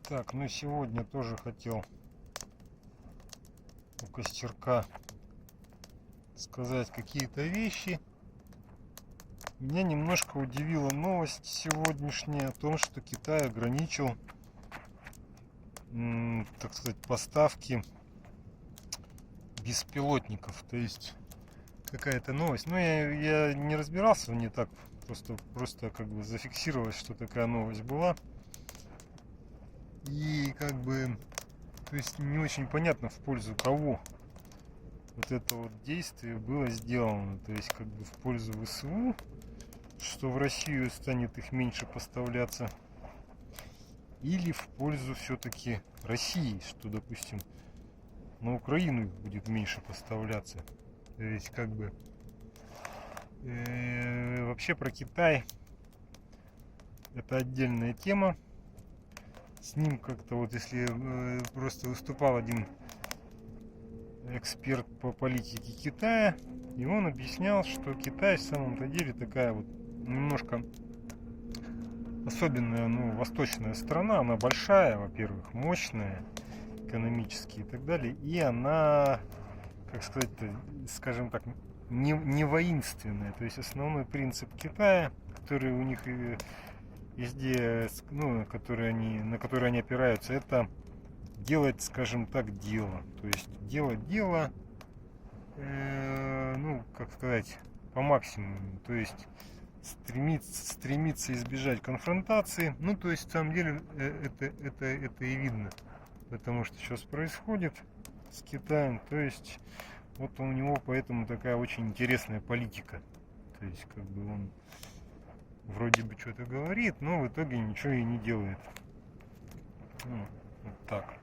Так, ну сегодня тоже хотел у костерка сказать какие-то вещи. Меня немножко удивила новость сегодняшняя о том, что Китай ограничил, так сказать, поставки беспилотников. То есть какая-то новость. Но я не разбирался в ней, так просто как бы зафиксировалось, что такая новость была. И как бы, то есть не очень понятно, в пользу кого вот это вот действие было сделано. То есть как бы в пользу ВСУ, что в Россию станет их меньше поставляться, или в пользу все-таки России, что, допустим, на Украину будет меньше поставляться. То есть как бы вообще про Китай это отдельная тема. С ним как-то вот, если просто выступал один эксперт по политике Китая, и он объяснял, что Китай в самом-то деле такая вот немножко особенная, восточная страна. Она большая, во-первых, мощная экономически и так далее, и она, как сказать, скажем так, не воинственная. То есть основной принцип Китая, который у них везде, на который они опираются, это делать, скажем так, дело. То есть делать дело, как сказать, по максимуму. То есть стремиться избежать конфронтации. То есть, на самом деле, это и видно. Потому что сейчас происходит с Китаем. То есть, вот у него поэтому такая очень интересная политика. То есть, как бы он вроде бы что-то говорит, но в итоге ничего и не делает. Вот так.